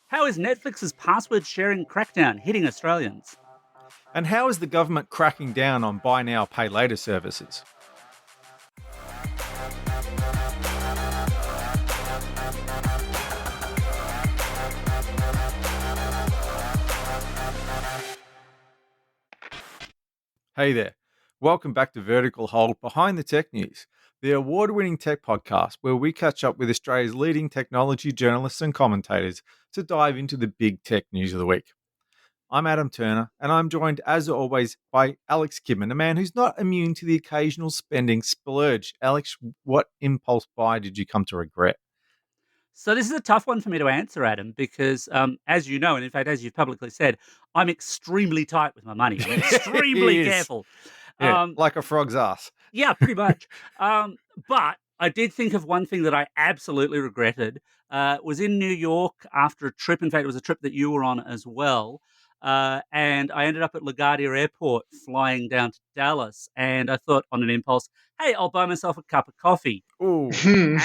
How is Netflix's password sharing crackdown hitting Australians? And how is the government cracking down on buy now, pay later services? Hey there. Welcome back to Vertical Hold Behind the Tech News, the award winning tech podcast where we catch up with Australia's leading technology journalists and commentators to dive into the big tech news of the week. I'm Adam Turner, and I'm joined, as always, by Alex Kidman, a man who's not immune to the occasional spending splurge. Alex, what impulse buy did you come to regret? So this is a tough one for me to answer, Adam, because as you know, and in fact, as you've publicly said, I'm extremely tight with my money. I'm extremely He is. careful. Yeah, Um, like a frog's ass. yeah, pretty much. But I did think of one thing that I absolutely regretted. Was in New York after a trip. In fact, it was a trip that you were on as well. And I ended up at LaGuardia Airport flying down to Dallas. And I thought on an impulse, hey, I'll buy myself a cup of coffee. Ooh. And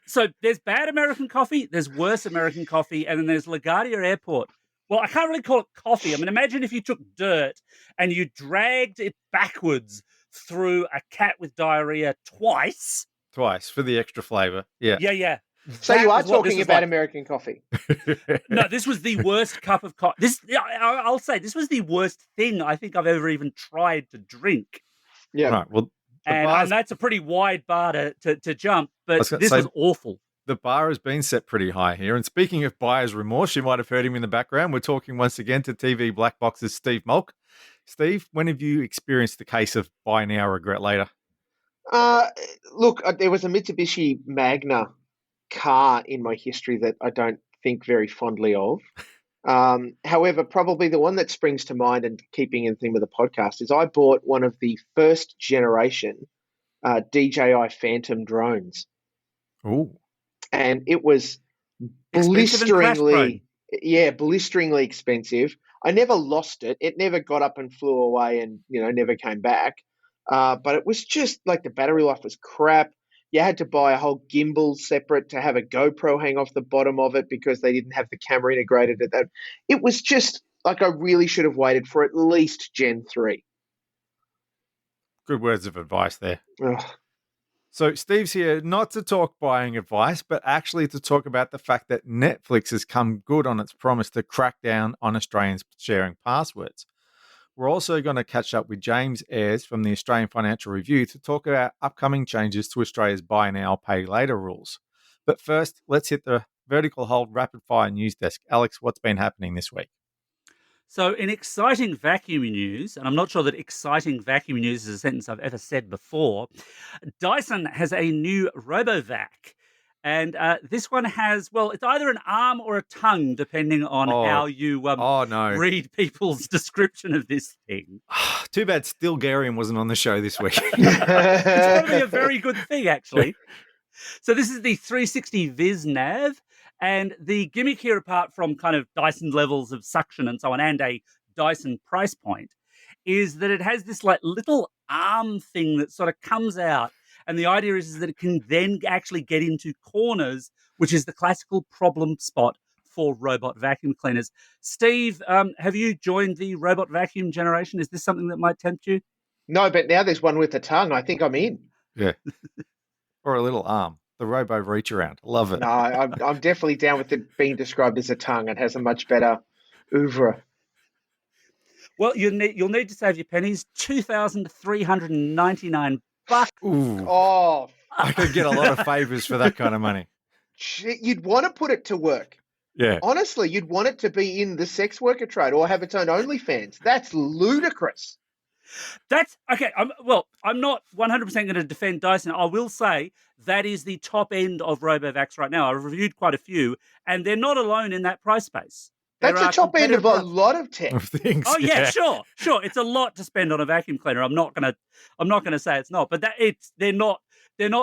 so there's bad American coffee, there's worse American coffee, and then there's LaGuardia Airport. Well, I can't really call it coffee. I mean, imagine if you took dirt and you dragged it backwards through a cat with diarrhea twice. Twice for the extra flavour. Yeah. Yeah. So That you are was what this talking was about like. American coffee. No, this was the worst cup of coffee. I'll say this was the worst thing I think I've ever even tried to drink. Yeah. Right. Well, And that's a pretty wide bar to jump, but gonna this say- was awful. the bar has been set pretty high here. And speaking of buyer's remorse, you might have heard him in the background. We're talking once again to TV Black Box's Steve Mulk. Steve, when have you experienced the case of buy now, regret later? Look, there was a Mitsubishi Magna car in my history that I don't think very fondly of. However, probably the one that springs to mind, and keeping in theme of the podcast, is I bought one of the first generation DJI Phantom drones. Ooh. And it was Expensive and crash prone. blisteringly expensive. I never lost it. It never got up and flew away and, never came back. But it was just like the battery life was crap. You had to buy a whole gimbal separate to have a GoPro hang off the bottom of it because they didn't have the camera integrated at that. It was just like I really should have waited for at least Gen 3. Good words of advice there. Ugh. So Steve's here not to talk buying advice, but actually to talk about the fact that Netflix has come good on its promise to crack down on Australians sharing passwords. We're also going to catch up with James Ayres from the Australian Financial Review to talk about upcoming changes to Australia's buy now, pay later rules. But first, let's hit the Vertical Hold rapid fire news desk. Alex, what's been happening this week? So, in exciting vacuum news, and I'm not sure that exciting vacuum news is a sentence I've ever said before, Dyson has a new RoboVac. And this one has, well, it's either an arm or a tongue, depending on how you read people's description of this thing. Too bad Stilgarian wasn't on the show this week. It's probably a very good thing, actually. So this is the 360 Viz Nav. And the gimmick here, apart from kind of Dyson levels of suction and so on, and a Dyson price point, is that it has this like little arm thing that sort of comes out. And the idea is that it can then actually get into corners, which is the classical problem spot for robot vacuum cleaners. Steve, have you joined the robot vacuum generation? Is this something that might tempt you? No, but now there's one with a tongue. I think I'm in. Yeah. Or a little arm. The robo reach around. Love it. No, I'm definitely down with it being described as a tongue. It has a much better oeuvre. Well, you'll need to save your pennies. $2,399. Ooh. Oh, I could get a lot of favors for that kind of money. you'd want to put it to work. Yeah. Honestly, you'd want it to be in the sex worker trade or have its own OnlyFans. That's ludicrous. That's okay. I'm not 100% going to defend Dyson. I will say that is the top end of RoboVacs right now. I've reviewed quite a few, and they're not alone in that price space. That's the top end of a lot of tech. Things. Oh yeah, sure. It's a lot to spend on a vacuum cleaner. I'm not gonna say it's not, but they're not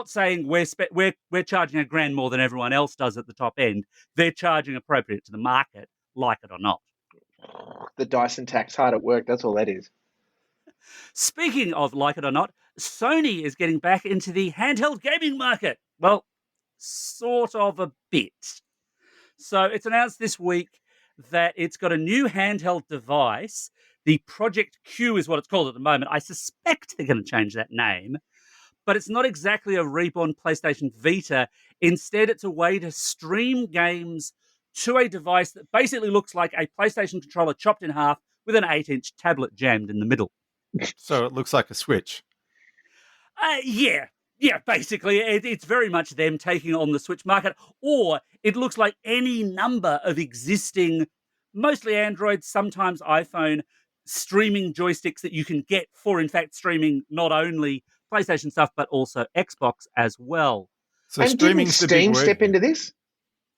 saying we're charging $1,000 more than everyone else does at the top end. They're charging appropriate to the market, like it or not. The Dyson tax hard at work. That's all that is. Speaking of like it or not, Sony is getting back into the handheld gaming market. Well, sort of a bit. So it's announced this week that it's got a new handheld device. The Project Q is what it's called at the moment. I suspect they're going to change that name, but it's not exactly a reborn PlayStation Vita. Instead, it's a way to stream games to a device that basically looks like a PlayStation controller chopped in half with an 8-inch tablet jammed in the middle. So it looks like a Switch. Yeah. Yeah, basically, it's very much them taking on the Switch market, or it looks like any number of existing, mostly Android, sometimes iPhone, streaming joysticks that you can get for, in fact, streaming not only PlayStation stuff, but also Xbox as well. So And didn't streaming's the big Steam word step here. into this?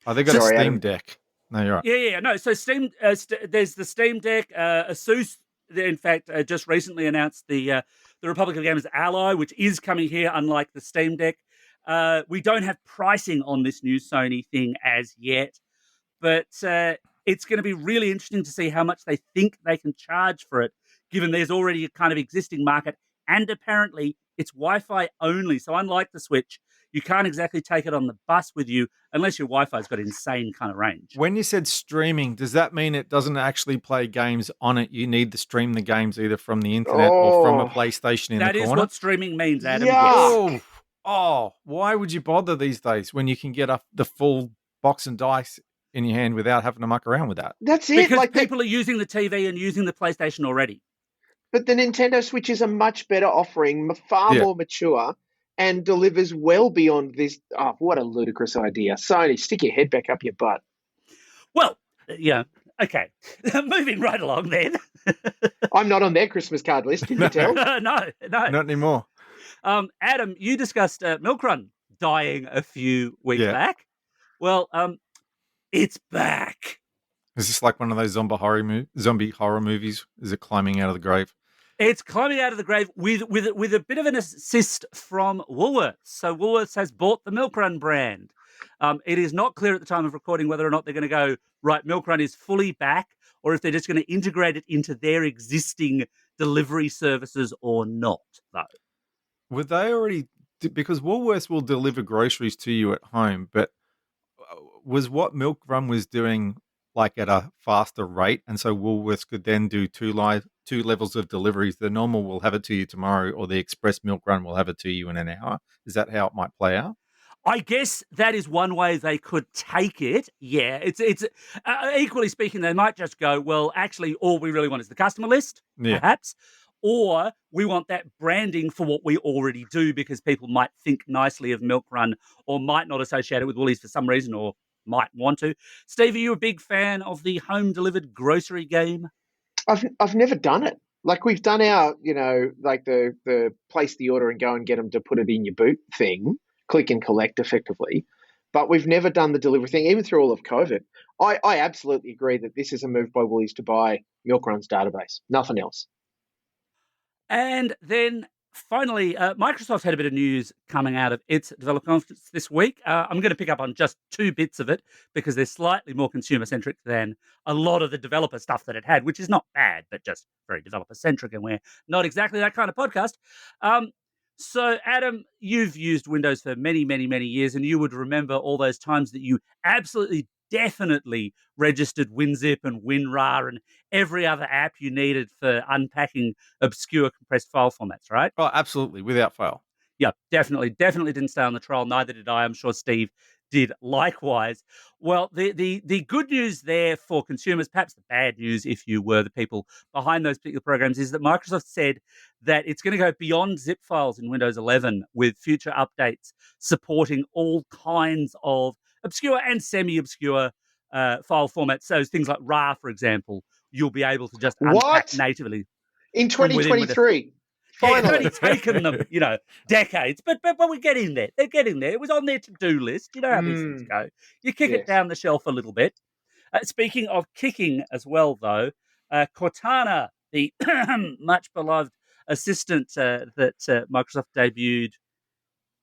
Oh, they got a Sorry, Steam Adam. Deck. No, you're right. Yeah. No, so Steam, there's the Steam Deck. Asus, in fact, just recently announced the Republic of Gamers Ally, which is coming here, unlike the Steam Deck. We don't have pricing on this new Sony thing as yet, but it's going to be really interesting to see how much they think they can charge for it, given there's already a kind of existing market, and apparently it's Wi-Fi only. So unlike the Switch, you can't exactly take it on the bus with you unless your Wi-Fi's got insane kind of range. When you said streaming, does that mean it doesn't actually play games on it? You need to stream the games either from the internet or from a PlayStation in the corner? That is what streaming means, Adam. Yuck. Yes. Oh, why would you bother these days when you can get the full box and dice in your hand without having to muck around with that? That's it. Because Like people are using the TV and using the PlayStation already. But the Nintendo Switch is a much better offering, far more mature, and delivers well beyond this. Oh, what a ludicrous idea. Sony, stick your head back up your butt. Well, yeah, okay. Moving right along then. I'm not on their Christmas card list, can you tell? No. Not anymore. Adam, you discussed Milk Run dying a few weeks back. Well, it's back. Is this like one of those zombie horror movies? Is it climbing out of the grave? It's climbing out of the grave with a bit of an assist from Woolworths. So Woolworths has bought the Milk Run brand. It is not clear at the time of recording whether or not they're going to go, right, Milk Run is fully back, or if they're just going to integrate it into their existing delivery services or not, though. Were they already, because Woolworths will deliver groceries to you at home, but was what Milk Run was doing like at a faster rate, and so Woolworths could then do two levels of deliveries? The normal will have it to you tomorrow, or the express Milk Run will have it to you in an hour. Is that how it might play out? I guess that is one way they could take it. Yeah, it's equally speaking, they might just go, well, actually, all we really want is the customer list, perhaps, or we want that branding for what we already do, because people might think nicely of Milk Run or might not associate it with Woolies for some reason, or might want to. Steve, are you a big fan of the home delivered grocery game? I've never done it. Like, we've done our, like the place the order and go and get them to put it in your boot thing, click and collect effectively. But we've never done the delivery thing, even through all of COVID. I absolutely agree that this is a move by Woolies to buy Milk Run's database. Nothing else. And then finally, Microsoft had a bit of news coming out of its developer conference this week. I'm going to pick up on just two bits of it because they're slightly more consumer-centric than a lot of the developer stuff that it had, which is not bad, but just very developer-centric, and we're not exactly that kind of podcast. So, Adam, you've used Windows for many, many, many years, and you would remember all those times that you absolutely definitely registered WinZip and WinRAR and every other app you needed for unpacking obscure compressed file formats, right? Oh, absolutely, without fail. Yeah, definitely didn't stay on the trial. Neither did I. I'm sure Steve did likewise. Well, the good news there for consumers, perhaps the bad news if you were the people behind those particular programs, is that Microsoft said that it's going to go beyond zip files in Windows 11 with future updates supporting all kinds of obscure and semi-obscure file formats. So things like RAR, for example, you'll be able to just unpack natively. In 2023. Finally. Yeah, it's only taken them, decades, but we're getting there. They're getting there. It was on their to-do list. You know how these things go. You kick it down the shelf a little bit. Speaking of kicking as well, though, Cortana, the much beloved assistant that Microsoft debuted,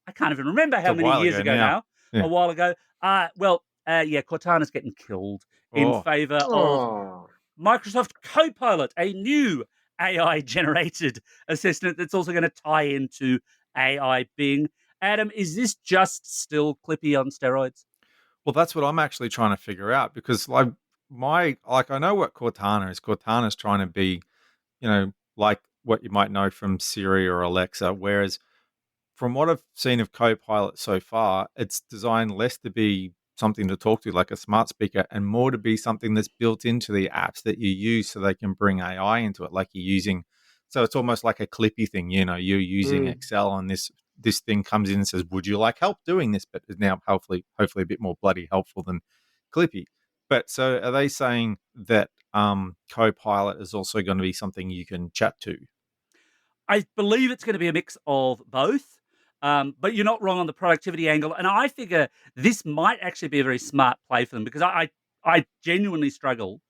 I can't even remember how many years ago now. A while ago. Cortana's getting killed in favor of Microsoft Copilot, a new AI-generated assistant that's also going to tie into AI Bing. Adam, is this just still Clippy on steroids? Well, that's what I'm actually trying to figure out because I know what Cortana is. Cortana's trying to be, like what you might know from Siri or Alexa, whereas from what I've seen of Copilot so far, it's designed less to be something to talk to like a smart speaker and more to be something that's built into the apps that you use so they can bring AI into it, like you're using. So it's almost like a Clippy thing, you're using Mm. Excel and this thing comes in and says, "Would you like help doing this?" But is now hopefully a bit more bloody helpful than Clippy. But so are they saying that Copilot is also going to be something you can chat to? I believe it's going to be a mix of both. But you're not wrong on the productivity angle. And I figure this might actually be a very smart play for them because I genuinely struggle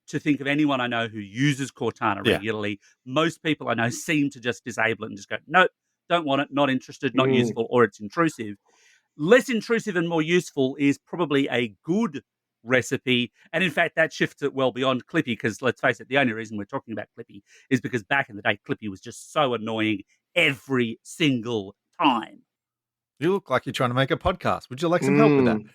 to think of anyone I know who uses Cortana Yeah. regularly. Most people I know seem to just disable it and just go, nope, don't want it, not interested, not Mm. useful, or it's intrusive. Less intrusive and more useful is probably a good recipe. And in fact, that shifts it well beyond Clippy because let's face it, the only reason we're talking about Clippy is because back in the day, Clippy was just so annoying every single time. You look like you're trying to make a podcast. Would you like some help with that? Mm.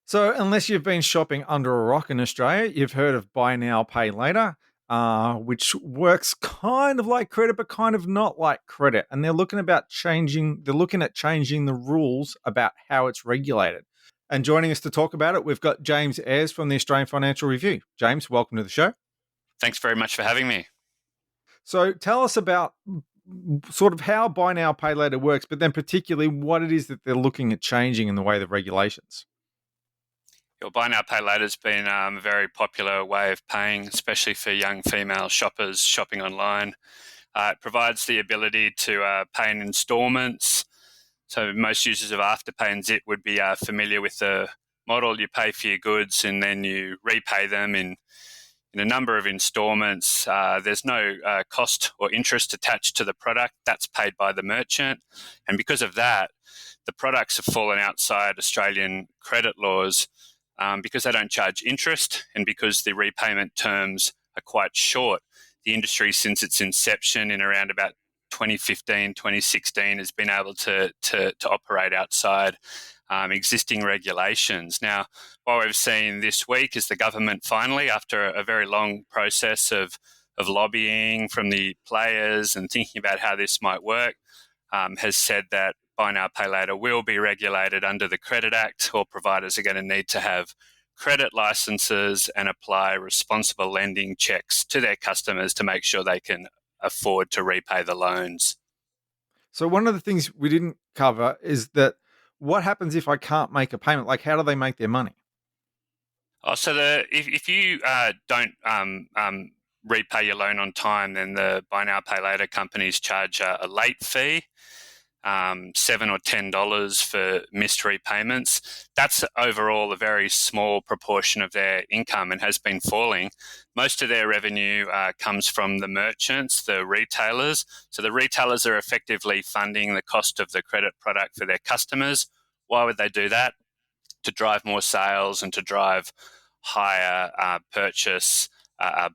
So, unless you've been shopping under a rock in Australia, you've heard of buy now, pay later, which works kind of like credit, but kind of not like credit. And they're looking at changing the rules about how it's regulated. And joining us to talk about it, we've got James Ayres from the Australian Financial Review. James, welcome to the show. Thanks very much for having me. So, tell us about sort of how buy now, pay later works, but then particularly what it is that they're looking at changing in the way of regulations. Your buy now, pay later has been a very popular way of paying, especially for young female shoppers shopping online. It provides the ability to pay in installments. So most users of Afterpay and Zip would be familiar with the model. You pay for your goods and then you repay them in a number of installments. There's no cost or interest attached to the product. That's paid by the merchant. And because of that, the products have fallen outside Australian credit laws because they don't charge interest and because the repayment terms are quite short. The industry, since its inception in around about 2015, 2016, has been able to operate outside existing regulations. Now, what we've seen this week is the government finally, after a very long process of lobbying from the players and thinking about how this might work, has said that buy now, pay later will be regulated under the Credit Act. All providers are going to need to have credit licenses and apply responsible lending checks to their customers to make sure they can afford to repay the loans. So one of the things we didn't cover is that what happens if I can't make a payment? Like, how do they make their money? So if you don't repay your loan on time, then the buy now, pay later companies charge a late fee, $7 or $10 for missed repayments. That's overall a very small proportion of their income and has been falling. Most of their revenue comes from the merchants, the retailers. So the retailers are effectively funding the cost of the credit product for their customers. Why would they do that? To drive more sales and to drive higher purchase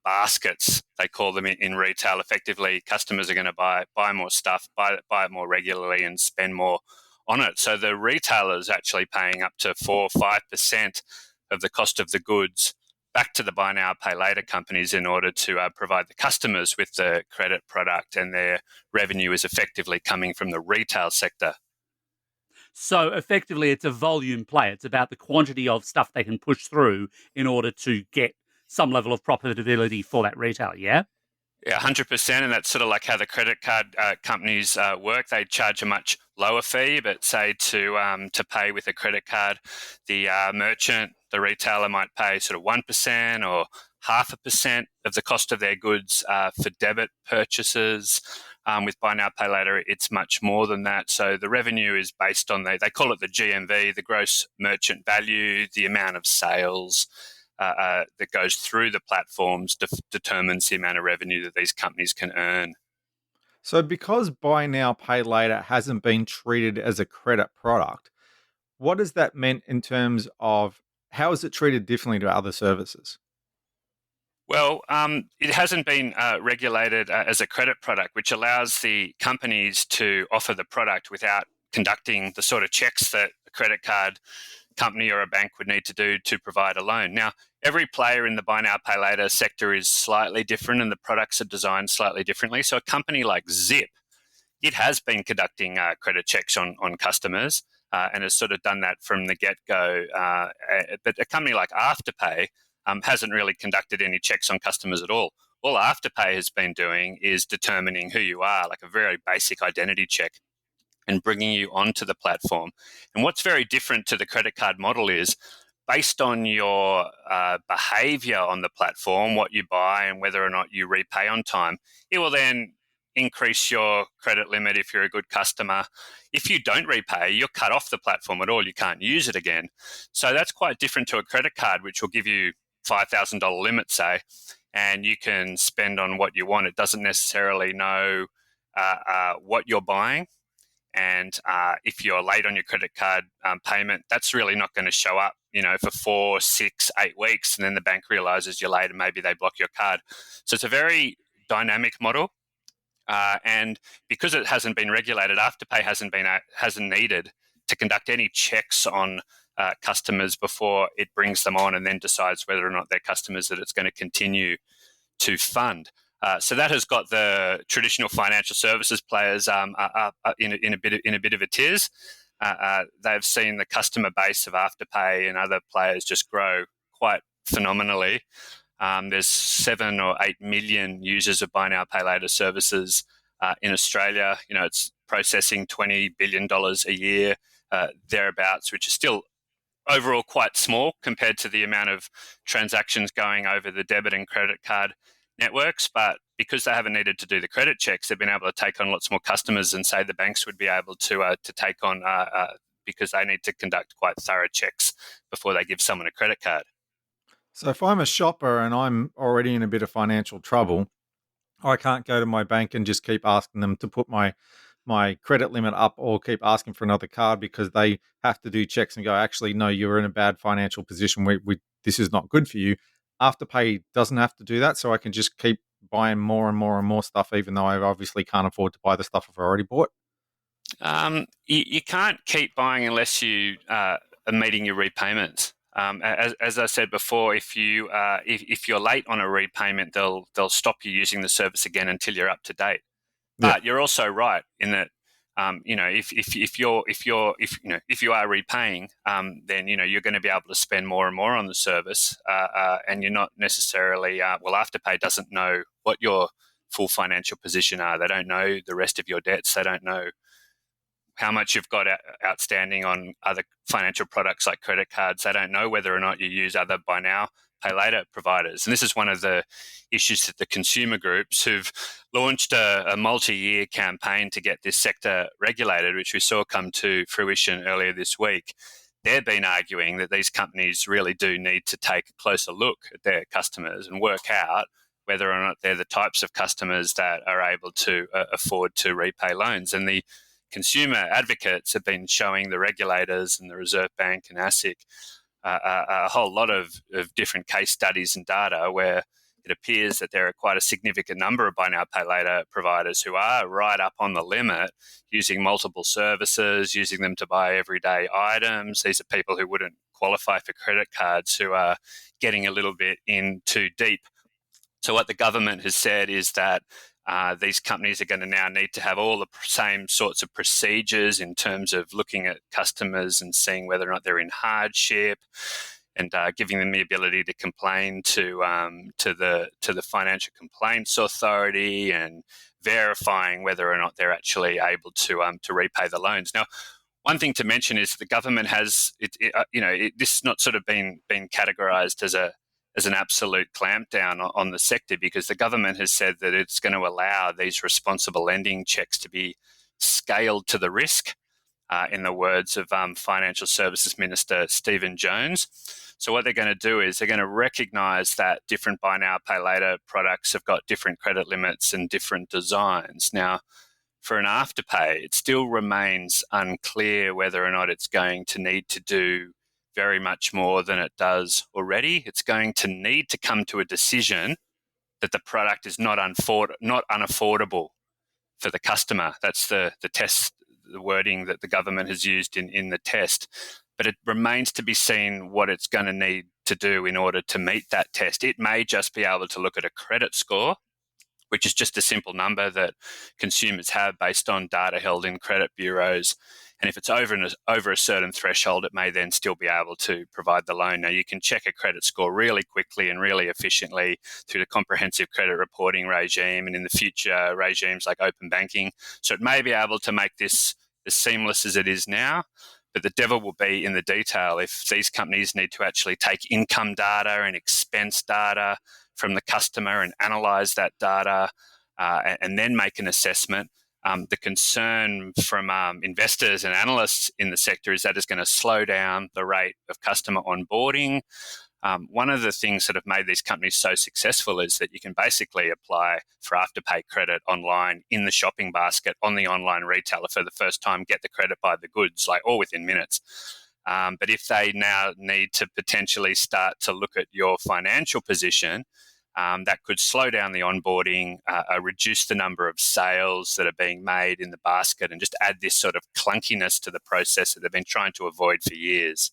baskets, they call them in retail. Effectively, customers are going to buy more stuff, buy it more regularly and spend more on it. So the retailer's actually paying up to 4 or 5% of the cost of the goods back to the buy now, pay later companies in order to provide the customers with the credit product, and their revenue is effectively coming from the retail sector. So effectively, it's a volume play. It's about the quantity of stuff they can push through in order to get some level of profitability for that retailer, yeah? Yeah, 100%. And that's sort of like how the credit card companies work. They charge a much lower fee, but say to pay with a credit card, the merchant, the retailer might pay sort of 1% or 0.5% of the cost of their goods for debit purchases. With buy now, pay later, it's much more than that. So the revenue is based on, they call it the GMV, the gross merchant value, the amount of sales that goes through the platforms determines the amount of revenue that these companies can earn. So because buy now, pay later hasn't been treated as a credit product, what does that mean in terms of how is it treated differently to other services? Well, it hasn't been regulated as a credit product, which allows the companies to offer the product without conducting the sort of checks that a credit card company or a bank would need to do to provide a loan. Now, every player in the buy now, pay later sector is slightly different and the products are designed slightly differently. So a company like Zip, it has been conducting credit checks on customers and has sort of done that from the get-go. But a company like Afterpay hasn't really conducted any checks on customers at all. All Afterpay has been doing is determining who you are, like a very basic identity check, and bringing you onto the platform. And what's very different to the credit card model is based on your behavior on the platform, what you buy and whether or not you repay on time, it will then increase your credit limit if you're a good customer. If you don't repay, you're cut off the platform at all. You can't use it again. So that's quite different to a credit card, which will give you $5,000 limit, say, and you can spend on what you want. It doesn't necessarily know what you're buying. And if you're late on your credit card payment, that's really not going to show up, for 4, 6, 8 weeks. And then the bank realizes you're late and maybe they block your card. So it's a very dynamic model. And because it hasn't been regulated, Afterpay hasn't needed to conduct any checks on customers before it brings them on and then decides whether or not they're customers that it's going to continue to fund. So that has got the traditional financial services players in a bit of a tears. They've seen the customer base of Afterpay and other players just grow quite phenomenally. There's 7 or 8 million users of buy now, pay later services in Australia. It's processing $20 billion a year, thereabouts, which is still overall quite small compared to the amount of transactions going over the debit and credit card networks. But because they haven't needed to do the credit checks, they've been able to take on lots more customers and say the banks would be able to take on because they need to conduct quite thorough checks before they give someone a credit card. So if I'm a shopper and I'm already in a bit of financial trouble, I can't go to my bank and just keep asking them to put my credit limit up or keep asking for another card because they have to do checks and go, actually, no, you're in a bad financial position. This is not good for you. Afterpay doesn't have to do that, so I can just keep buying more and more and more stuff, even though I obviously can't afford to buy the stuff I've already bought. You can't keep buying unless you are meeting your repayments. As I said before, if you're late on a repayment, they'll stop you using the service again until you're up to date. But you're also right in that if you are repaying, then you're going to be able to spend more and more on the service, and you're not necessarily Afterpay doesn't know what your full financial position are. They don't know the rest of your debts. They don't know how much you've got outstanding on other financial products like credit cards. They don't know whether or not you use other buy now, pay later providers. And this is one of the issues that the consumer groups who've launched a multi-year campaign to get this sector regulated, which we saw come to fruition earlier this week. They've been arguing that these companies really do need to take a closer look at their customers and work out whether or not they're the types of customers that are able to afford to repay loans. And the consumer advocates have been showing the regulators and the Reserve Bank and ASIC a whole lot of different case studies and data where it appears that there are quite a significant number of buy now, pay later providers who are right up on the limit, using multiple services, using them to buy everyday items. These are people who wouldn't qualify for credit cards who are getting a little bit in too deep. So what the government has said is that these companies are going to now need to have all the same sorts of procedures in terms of looking at customers and seeing whether or not they're in hardship, and giving them the ability to complain to the Financial Complaints Authority, and verifying whether or not they're actually able to repay the loans. Now, one thing to mention is the government has this not sort of been categorised as an absolute clampdown on the sector, because the government has said that it's going to allow these responsible lending checks to be scaled to the risk, in the words of Financial Services Minister Stephen Jones. So what they're going to do is they're going to recognise that different buy now, pay later products have got different credit limits and different designs. Now, for an Afterpay, it still remains unclear whether or not it's going to need to do very much more than it does already. It's going to need to come to a decision that the product is not unaffordable for the customer. That's the test, the wording that the government has used in the test. But it remains to be seen what it's going to need to do in order to meet that test. It may just be able to look at a credit score, which is just a simple number that consumers have based on data held in credit bureaus. And if it's over a certain threshold, it may then still be able to provide the loan. Now, you can check a credit score really quickly and really efficiently through the comprehensive credit reporting regime and in the future regimes like open banking. So it may be able to make this as seamless as it is now, but the devil will be in the detail. If these companies need to actually take income data and expense data from the customer and analyze that data and then make an assessment, the concern from investors and analysts in the sector is that it's going to slow down the rate of customer onboarding. One of the things that have made these companies so successful is that you can basically apply for Afterpay credit online in the shopping basket on the online retailer for the first time, get the credit by the goods, like all within minutes. But if they now need to potentially start to look at your financial position, that could slow down the onboarding, reduce the number of sales that are being made in the basket, and just add this sort of clunkiness to the process that they've been trying to avoid for years.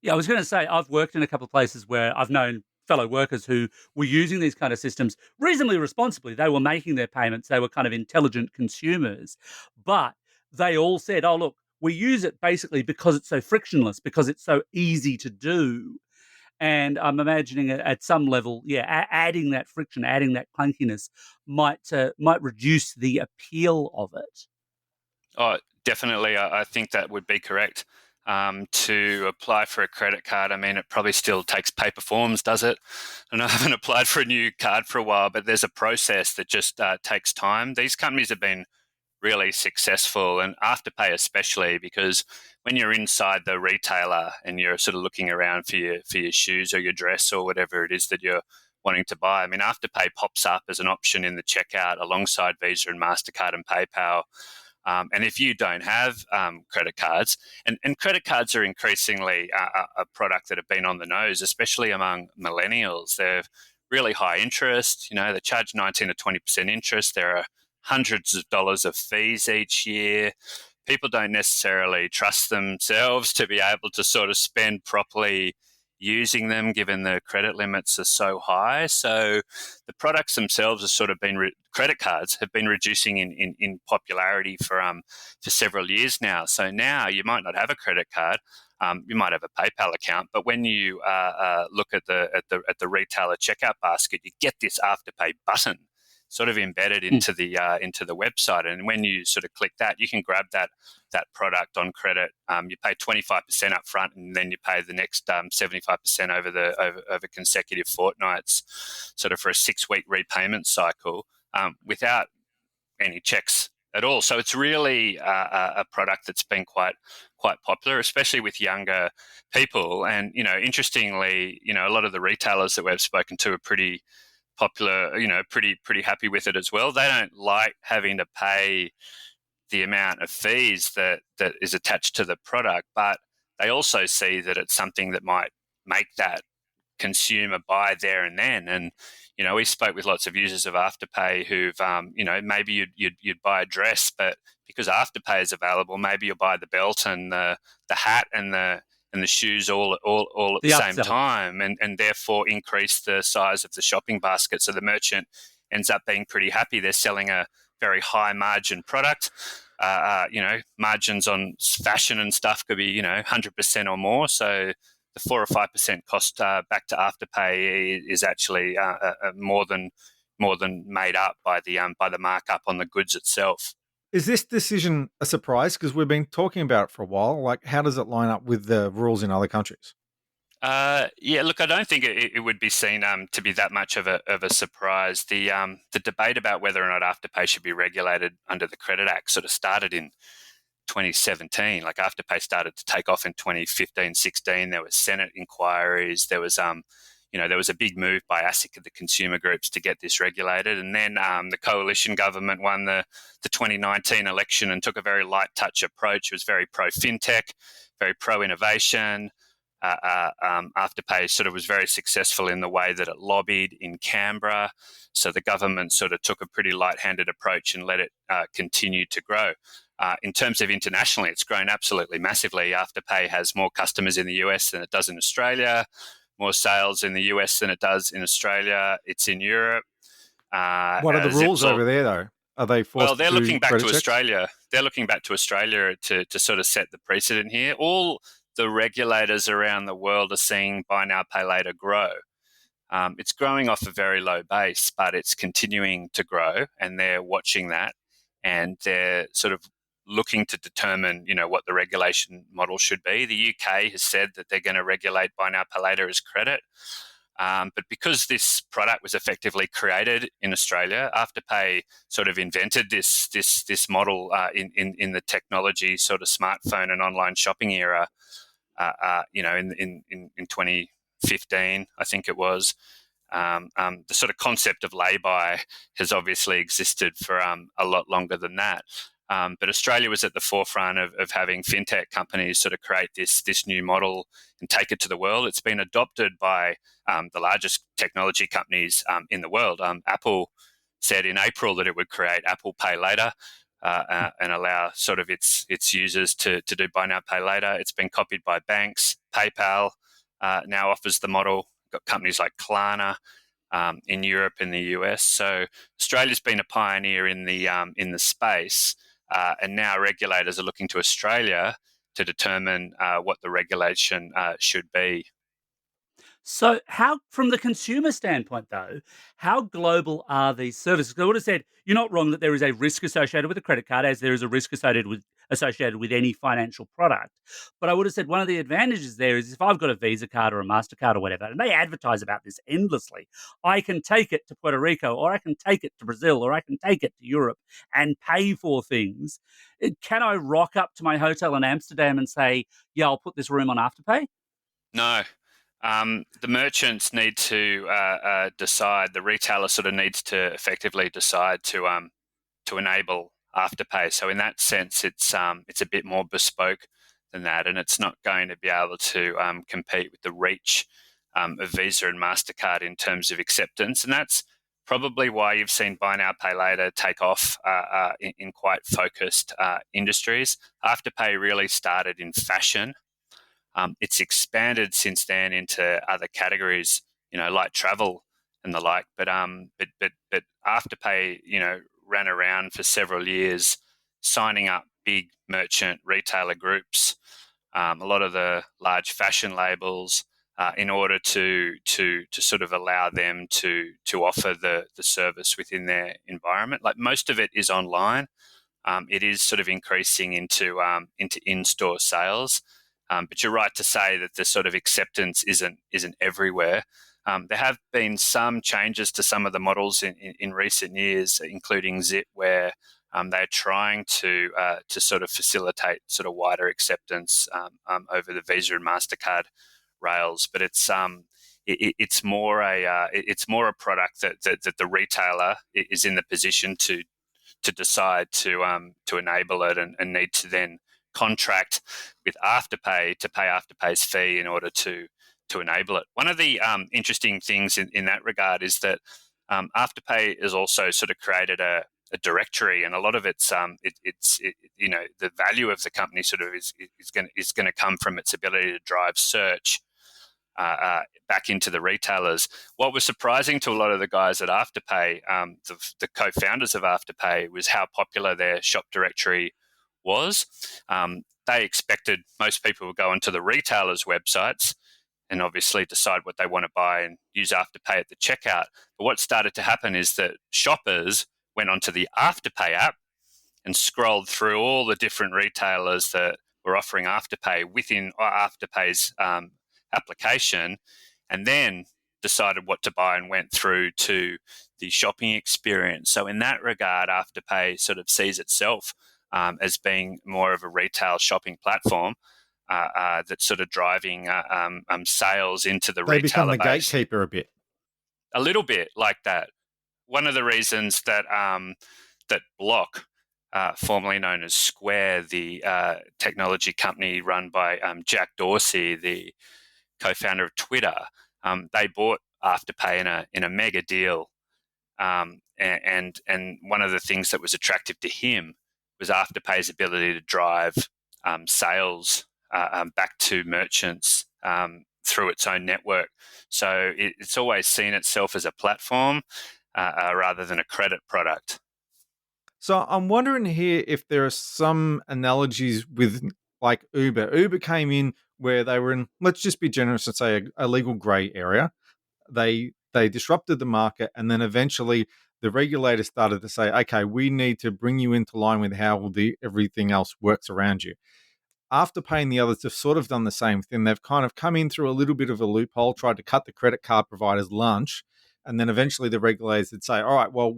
Yeah, I was going to say, I've worked in a couple of places where I've known fellow workers who were using these kind of systems reasonably responsibly. They were making their payments. They were kind of intelligent consumers. But they all said, oh, look, we use it basically because it's so frictionless, because it's so easy to do. And I'm imagining at some level, adding that friction, adding that clunkiness might reduce the appeal of it. Oh, definitely. I think that would be correct. To apply for a credit card, I mean, it probably still takes paper forms, does it? And I haven't applied for a new card for a while, but there's a process that just takes time. These companies have been really successful, and Afterpay especially, because when you're inside the retailer and you're sort of looking around for your shoes or your dress or whatever it is that you're wanting to buy, I mean, Afterpay pops up as an option in the checkout alongside Visa and MasterCard and PayPal. And if you don't have credit cards, and credit cards are increasingly a product that have been on the nose, especially among millennials. They're really high interest. You know, they charge 19 to 20% interest. There are hundreds of dollars of fees each year. People don't necessarily trust themselves to be able to sort of spend properly using them, given the credit limits are so high. So the products themselves have sort of been credit cards have been reducing in popularity for several years now. So now you might not have a credit card. You might have a PayPal account, but when you look at the retailer checkout basket, you get this Afterpay button sort of embedded into the website, and when you sort of click that, you can grab that product on credit. You pay 25% up front, and then you pay the next 75% over consecutive fortnights, sort of for a 6-week repayment cycle, without any checks at all. So it's really a product that's been quite popular, especially with younger people. And interestingly, a lot of the retailers that we've spoken to are pretty popular, pretty happy with it as well. They don't like having to pay the amount of fees that is attached to the product, but they also see that it's something that might make that consumer buy there and then. And we spoke with lots of users of Afterpay who've maybe you'd buy a dress, but because Afterpay is available, maybe you'll buy the belt and the hat and the shoes all at the same time, and therefore increase the size of the shopping basket. So the merchant ends up being pretty happy. They're selling a very high margin product. Margins on fashion and stuff could be 100% or more. So the 4 or 5% cost back to Afterpay is actually more than made up by the markup on the goods itself. Is this decision a surprise? Because we've been talking about it for a while. Like, how does it line up with the rules in other countries? Look, I don't think it would be seen to be that much of a surprise. The debate about whether or not Afterpay should be regulated under the Credit Act sort of started in 2017. Like, Afterpay started to take off in 2015-16. There was Senate inquiries. There was there was a big move by ASIC and the consumer groups to get this regulated. And then the coalition government won the 2019 election and took a very light touch approach. It was very pro-fintech, very pro-innovation, Afterpay sort of was very successful in the way that it lobbied in Canberra. So the government sort of took a pretty light-handed approach and let it continue to grow. In terms of internationally, it's grown absolutely massively. Afterpay has more customers in the US than it does in Australia, more sales in the US than it does in Australia. It's in Europe. What are the rules over there, though? Are they forced Well, they're to do looking back credit to checks? Australia. They're looking back to Australia to sort of set the precedent here. All the regulators around the world are seeing buy now, pay later grow. It's growing off a very low base, but it's continuing to grow, and they're watching that, and they're sort of looking to determine, what the regulation model should be. The UK has said that they're going to regulate buy now, pay later as credit. But because this product was effectively created in Australia, Afterpay sort of invented this model in the technology sort of smartphone and online shopping era. In 2015, I think it was. The sort of concept of lay-by has obviously existed for a lot longer than that. But Australia was at the forefront of having fintech companies sort of create this new model and take it to the world. It's been adopted by the largest technology companies in the world. Apple said in April that it would create Apple Pay Later and allow sort of its users to do buy now, pay later. It's been copied by banks. PayPal now offers the model. Got companies like Klarna in Europe and the US. So Australia's been a pioneer in the space. And now regulators are looking to Australia to determine what the regulation should be. So, how, from the consumer standpoint, though, how global are these services? 'Cause I would have said you're not wrong that there is a risk associated with a credit card, as there is a risk associated with any financial product. But I would have said one of the advantages there is if I've got a Visa card or a Mastercard or whatever, and they advertise about this endlessly, I can take it to Puerto Rico, or I can take it to Brazil, or I can take it to Europe and pay for things. Can I rock up to my hotel in Amsterdam and say, "Yeah, I'll put this room on Afterpay"? No. The merchants need to decide. The retailer sort of needs to effectively decide to enable Afterpay. So in that sense, it's a bit more bespoke than that, and it's not going to be able to compete with the reach of Visa and Mastercard in terms of acceptance. And that's probably why you've seen buy now, pay later take off in quite focused industries. Afterpay really started in fashion. It's expanded since then into other categories, like travel and the like. But Afterpay, ran around for several years, signing up big merchant retailer groups, a lot of the large fashion labels, in order to sort of allow them to offer the service within their environment. Like most of it is online. It is sort of increasing into in-store sales. But you're right to say that the sort of acceptance isn't everywhere. There have been some changes to some of the models in recent years, including Zip, where they're trying to sort of facilitate sort of wider acceptance over the Visa and Mastercard rails. But it's more a product that the retailer is in the position to decide to enable it and need to then contract with Afterpay to pay Afterpay's fee in order to enable it. One of the interesting things in that regard is that Afterpay has also sort of created a directory, and a lot of it's the value of the company sort of is going to come from its ability to drive search back into the retailers. What was surprising to a lot of the guys at Afterpay, the co-founders of Afterpay, was how popular their shop directory was. They expected most people would go onto the retailers' websites and obviously decide what they want to buy and use Afterpay at the checkout. But what started to happen is that shoppers went onto the Afterpay app and scrolled through all the different retailers that were offering Afterpay within Afterpay's application, and then decided what to buy and went through to the shopping experience. So in that regard, Afterpay sort of sees itself as being more of a retail shopping platform that's sort of driving sales into the They retailer become the base. gatekeeper a bit. A little bit like that. One of the reasons that that Block, formerly known as Square, the technology company run by Jack Dorsey, the co-founder of Twitter, they bought Afterpay in a mega deal. And one of the things that was attractive to him was Afterpay's ability to drive sales back to merchants through its own network. So it's always seen itself as a platform rather than a credit product. So I'm wondering here if there are some analogies with like Uber. Uber came in where they were in, let's just be generous and say a legal grey area. They disrupted the market, and then eventually the regulators started to say, okay, we need to bring you into line with how everything else works around you. Afterpay and the others have sort of done the same thing. They've kind of come in through a little bit of a loophole, tried to cut the credit card provider's lunch, and then eventually the regulators would say, all right, well,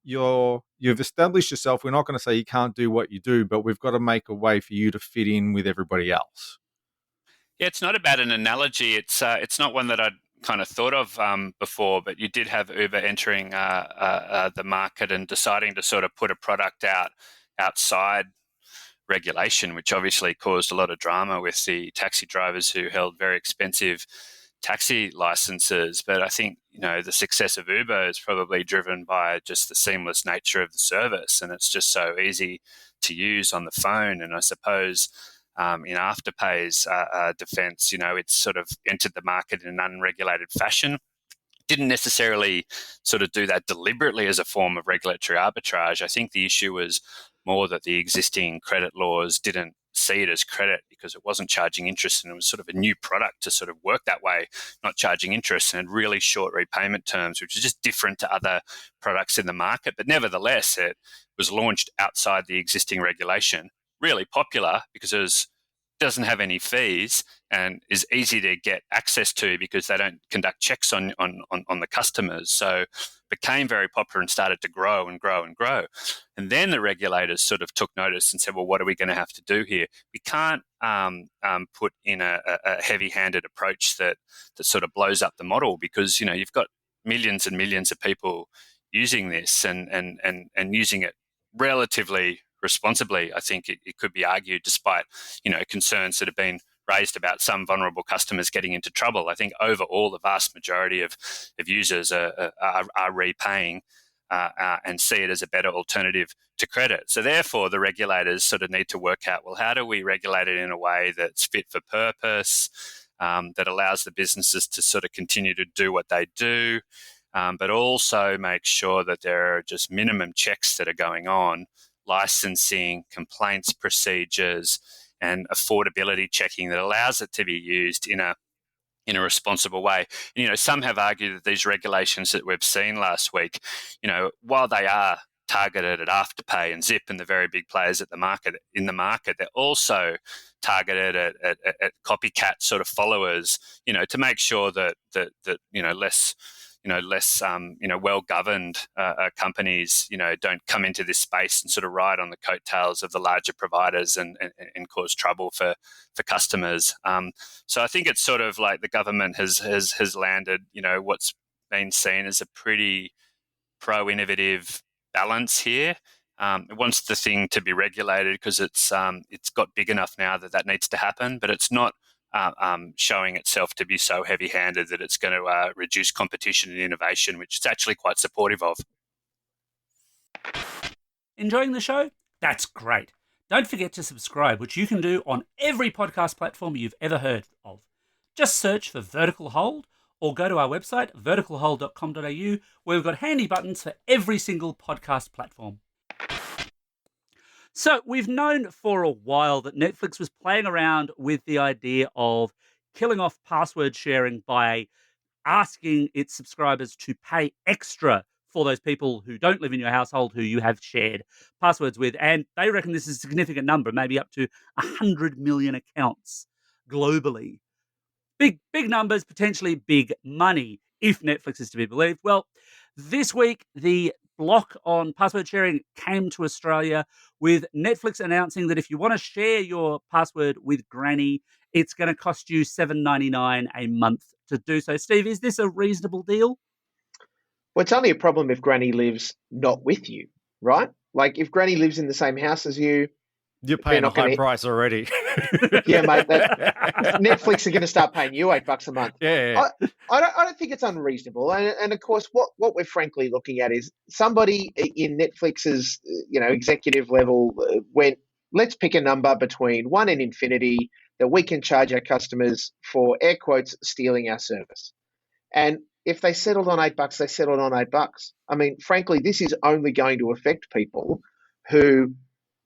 you've established yourself. We're not going to say you can't do what you do, but we've got to make a way for you to fit in with everybody else. Yeah, it's not a bad an analogy. It's not one that I'd kind of thought of before, but you did have Uber entering the market and deciding to sort of put a product outside regulation, which obviously caused a lot of drama with the taxi drivers who held very expensive taxi licenses. But I think, the success of Uber is probably driven by just the seamless nature of the service, and it's just so easy to use on the phone. And I suppose in Afterpay's defense, it's sort of entered the market in an unregulated fashion. Didn't necessarily sort of do that deliberately as a form of regulatory arbitrage. I think the issue was more that the existing credit laws didn't see it as credit because it wasn't charging interest, and it was sort of a new product to sort of work that way, not charging interest and really short repayment terms, which is just different to other products in the market. But nevertheless, it was launched outside the existing regulation, really popular because it doesn't have any fees and is easy to get access to because they don't conduct checks on the customers. So became very popular and started to grow and grow and grow. And then the regulators sort of took notice and said, well, what are we going to have to do here? We can't put in a heavy-handed approach that sort of blows up the model because, you've got millions and millions of people using this and using it relatively responsibly. I think it could be argued, despite concerns that have been raised about some vulnerable customers getting into trouble. I think overall the vast majority of users are repaying and see it as a better alternative to credit. So therefore the regulators sort of need to work out, well, how do we regulate it in a way that's fit for purpose, that allows the businesses to sort of continue to do what they do, but also make sure that there are just minimum checks that are going on, licensing, complaints procedures, and affordability checking that allows it to be used in a responsible way. And, some have argued that these regulations that we've seen last week, while they are targeted at Afterpay and Zip and the very big players in the market, they're also targeted at copycat sort of followers, to make sure that less well-governed companies, don't come into this space and sort of ride on the coattails of the larger providers and cause trouble for customers. So I think it's sort of like the government has landed, what's been seen as a pretty pro-innovative balance here. It wants the thing to be regulated because it's got big enough now that needs to happen, but it's not showing itself to be so heavy-handed that it's going to reduce competition and innovation, which it's actually quite supportive of. Enjoying the show? That's great. Don't forget to subscribe, which you can do on every podcast platform you've ever heard of. Just search for Vertical Hold or go to our website, verticalhold.com.au, where we've got handy buttons for every single podcast platform. So we've known for a while that Netflix was playing around with the idea of killing off password sharing by asking its subscribers to pay extra for those people who don't live in your household who you have shared passwords with. And they reckon this is a significant number, maybe up to 100 million accounts globally. Big numbers, potentially big money, if Netflix is to be believed. Well, this week, the block on password sharing came to Australia, with Netflix announcing that if you want to share your password with Granny, it's going to cost you $7.99 a month to do so. Steve, is this a reasonable deal? Well, it's only a problem if Granny lives not with you, right? Like if Granny lives in the same house as you, You're They're paying a not high going to. price already. Yeah, mate. Netflix are going to start paying you $8 a month. Yeah. I don't think it's unreasonable. And of course, what we're frankly looking at is somebody in Netflix's executive level went, let's pick a number between 1 and infinity that we can charge our customers for, air quotes, stealing our service. And if they settled on $8, they settled on $8. I mean, frankly, this is only going to affect people who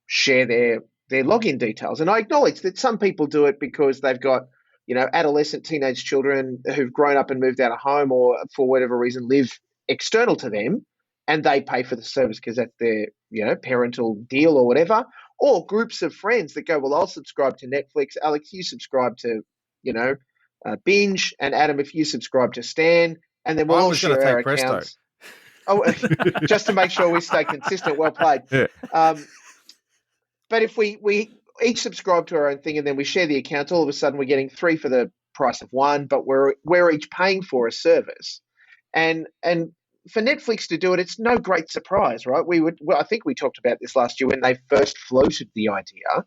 share their login details. And I acknowledge that some people do it because they've got, adolescent teenage children who've grown up and moved out of home, or for whatever reason live external to them, and they pay for the service because that's their, parental deal or whatever. Or groups of friends that go, well, I'll subscribe to Netflix. Alex, you subscribe to, Binge, and Adam, if you subscribe to Stan, and then we'll I all was going to share our take Presto. accounts. Oh, just to make sure we stay consistent. Well played. Yeah. But if we each subscribe to our own thing and then we share the accounts, all of a sudden we're getting 3 for the price of 1, but we're each paying for a service. And for Netflix to do it, it's no great surprise, right? I think we talked about this last year when they first floated the idea.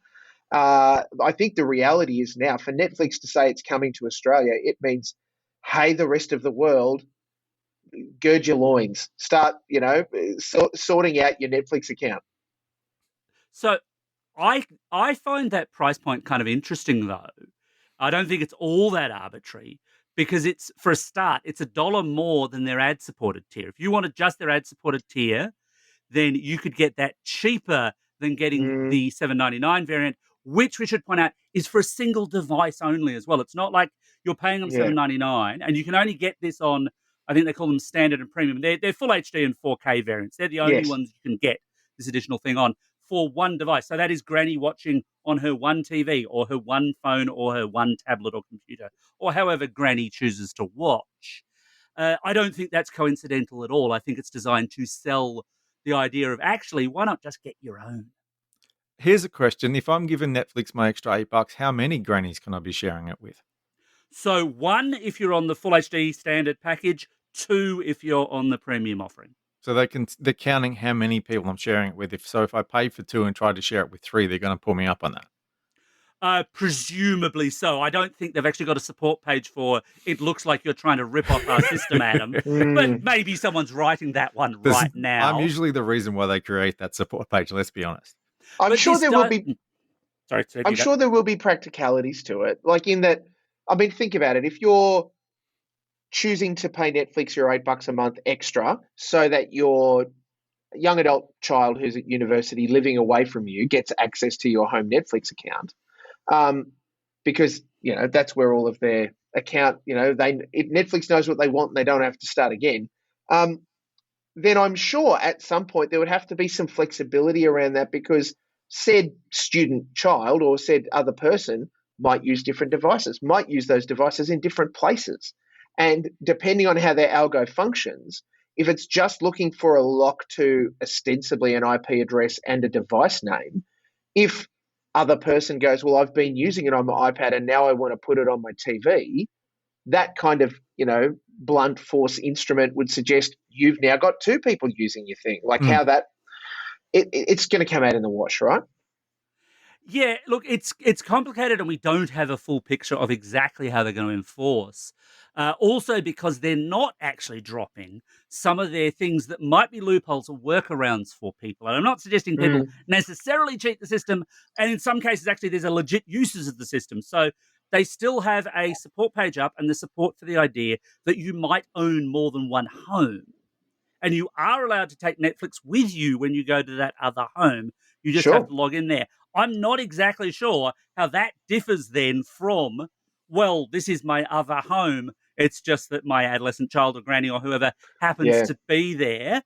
I think the reality is now for Netflix to say it's coming to Australia, it means, hey, the rest of the world, gird your loins, start, sorting out your Netflix account. So I find that price point kind of interesting, though. I don't think it's all that arbitrary, because it's, for a start, it's $1 more than their ad-supported tier. If you wanted just their ad-supported tier, then you could get that cheaper than getting the $7.99 variant, which we should point out is for a single device only as well. It's not like you're paying them $7.99, and you can only get this on, I think they call them standard and premium. They're full HD and 4K variants. They're the only ones you can get this additional thing on for one device. So that is Granny watching on her one TV or her one phone or her one tablet or computer, or however Granny chooses to watch. I don't think that's coincidental at all. I think it's designed to sell the idea of, actually, why not just get your own? Here's a question. If I'm giving Netflix my extra $8, how many grannies can I be sharing it with? So 1, if you're on the full HD standard package, 2, if you're on the premium offering. So they're counting how many people I'm sharing it with. If I pay for 2 and try to share it with 3, they're going to pull me up on that. Presumably so. I don't think they've actually got a support page for, it looks like you're trying to rip off our system, Adam. But maybe someone's writing that one right now. I'm usually the reason why they create that support page, let's be honest. I'm sure there will be. Sorry, I'm sure there will be practicalities to it. Like in that, I mean, think about it. If you're choosing to pay Netflix your $8 a month extra so that your young adult child who's at university living away from you gets access to your home Netflix account, because that's where all of their account, Netflix knows what they want and they don't have to start again. Then I'm sure at some point there would have to be some flexibility around that, because said student child or said other person might use different devices, might use those devices in different places. And depending on how their algo functions, if it's just looking for a lock to ostensibly an IP address and a device name, if other person goes, well, I've been using it on my iPad and now I want to put it on my TV, that kind of, blunt force instrument would suggest you've now got 2 people using your thing. Like how that, it's going to come out in the wash, right? Yeah, look, it's complicated, and we don't have a full picture of exactly how they're going to enforce. Also, because they're not actually dropping some of their things that might be loopholes or workarounds for people. And I'm not suggesting people necessarily cheat the system. And in some cases, actually, there's a legit uses of the system. So they still have a support page up, and the support for the idea that you might own more than one home. And you are allowed to take Netflix with you when you go to that other home. You just have to log in there. I'm not exactly sure how that differs then from, well, this is my other home. It's just that my adolescent child or granny or whoever happens to be there.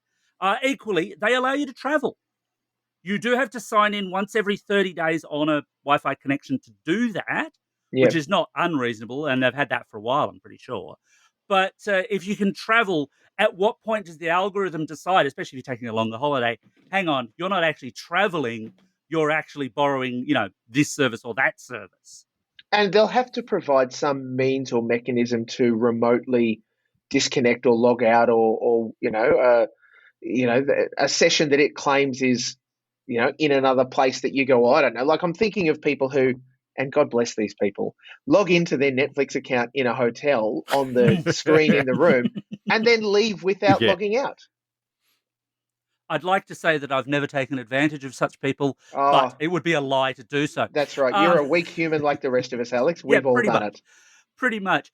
Equally, they allow you to travel. You do have to sign in once every 30 days on a Wi-Fi connection to do that, which is not unreasonable, and they've had that for a while, I'm pretty sure. But if you can travel, at what point does the algorithm decide, especially if you're taking a longer holiday, hang on, you're not actually traveling, you're actually borrowing, this service or that service? And they'll have to provide some means or mechanism to remotely disconnect or log out, or a session that it claims is, in another place that you go, I don't know. Like I'm thinking of people who, and God bless these people, log into their Netflix account in a hotel on the screen in the room and then leave without Yeah. logging out. I'd like to say that I've never taken advantage of such people, but Oh, it would be a lie to do so. that's right. You're Um, a weak human like the rest of us, Alex. yeah, We've all done it. pretty much.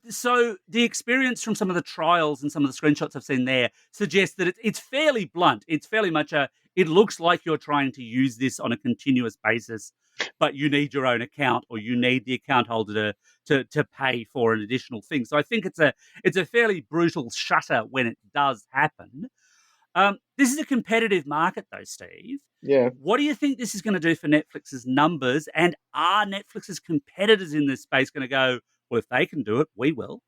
So the experience from some of the trials and some of the screenshots I've seen there suggests that it's fairly blunt. It's fairly much it looks like you're trying to use this on a continuous basis, but you need your own account or you need the account holder to pay for an additional thing. So I think it's a fairly brutal shutter when it does happen. This is a competitive market, though, Steve. Yeah. What do you think this is going to do for Netflix's numbers? And are Netflix's competitors in this space going to go, well, if they can do it, we will?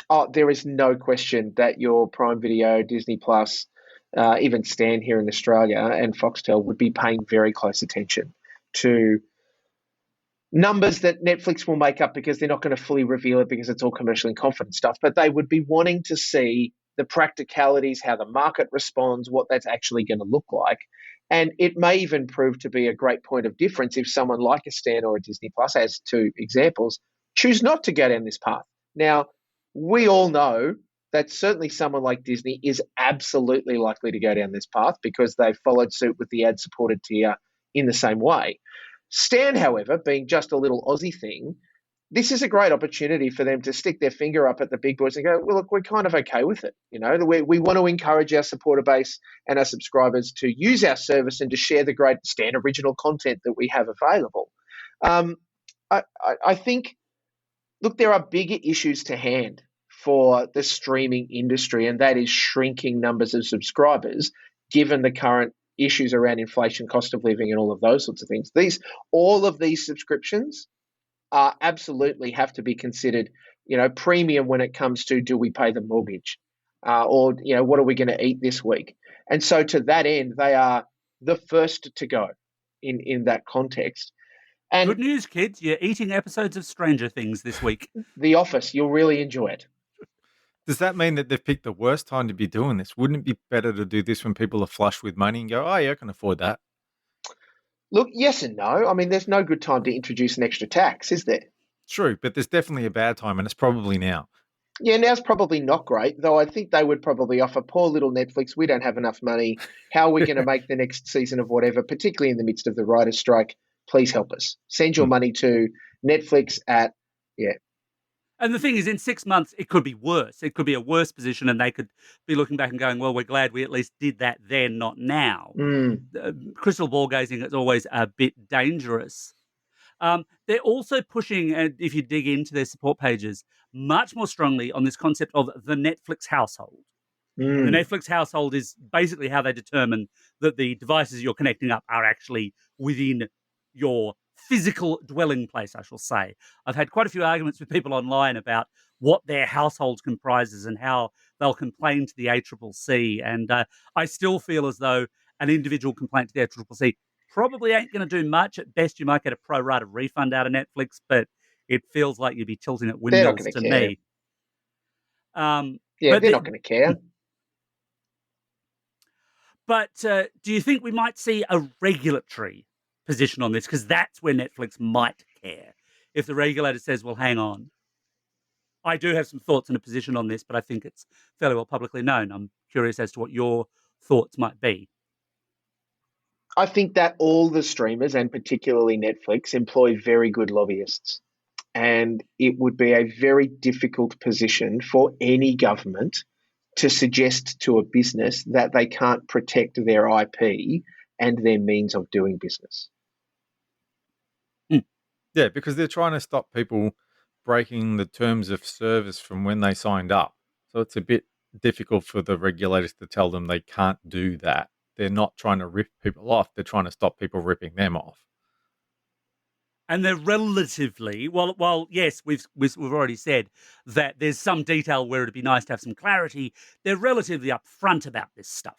Oh, there is no question that your Prime Video, Disney Plus, even Stan here in Australia and Foxtel would be paying very close attention to numbers that Netflix will make up because they're not going to fully reveal it because it's all commercially confident stuff. But they would be wanting to see the practicalities, how the market responds, what that's actually going to look like. And it may even prove to be a great point of difference if someone like a Stan or a Disney Plus, as two examples, choose not to go down this path. Now, we all know that certainly someone like Disney is absolutely likely to go down this path because they've followed suit with the ad-supported tier in the same way. Stan, however, being just a little Aussie thing, this is a great opportunity for them to stick their finger up at the big boys and go, well, look, we're kind of okay with it. We want to encourage our supporter base and our subscribers to use our service and to share the great Stan original content that we have available. I think, look, there are bigger issues to hand for the streaming industry, and that is shrinking numbers of subscribers, given the current issues around inflation, cost of living, and all of those sorts of things. All of these subscriptions absolutely have to be considered, premium when it comes to, do we pay the mortgage, or what are we going to eat this week? And so to that end, they are the first to go in that context. And good news, kids! You're eating episodes of Stranger Things this week. The Office, you'll really enjoy it. Does that mean that they've picked the worst time to be doing this? Wouldn't it be better to do this when people are flush with money and go, oh, yeah, I can afford that? Look, yes and no. I mean, there's no good time to introduce an extra tax, is there? True, but there's definitely a bad time, and it's probably now. Yeah, now's probably not great, though I think they would probably offer, poor little Netflix, we don't have enough money. How are we going to make the next season of whatever, particularly in the midst of the writer's strike? Please help us. Send your money to Netflix at, yeah. And the thing is, in 6 months, it could be worse. It could be a worse position, and they could be looking back and going, well, we're glad we at least did that then, not now. Crystal ball gazing is always a bit dangerous. They're also pushing, if you dig into their support pages, much more strongly on this concept of the Netflix household. The Netflix household is basically how they determine that the devices you're connecting up are actually within your physical dwelling place, I shall say. I've had quite a few arguments with people online about what their household comprises and how they'll complain to the ACCC. And I still feel as though an individual complaint to the ACCC probably ain't going to do much. At best, you might get a pro rata refund out of Netflix, but it feels like you'd be tilting at windmills to care. me. They're not going to care. But do you think we might see a regulatory position on this? Because that's where Netflix might care. If the regulator says, well, hang on. I do have some thoughts and a position on this, but I think it's fairly well publicly known. I'm curious as to what your thoughts might be. I think that all the streamers, and particularly Netflix, employ very good lobbyists. And it would be a very difficult position for any government to suggest to a business that they can't protect their IP and their means of doing business. Yeah, because they're trying to stop people breaking the terms of service from when they signed up. So it's a bit difficult for the regulators to tell them they can't do that. They're not trying to rip people off. They're trying to stop people ripping them off. And they're relatively, well, yes, we've already said that there's some detail where it'd be nice to have some clarity. They're relatively upfront about this stuff.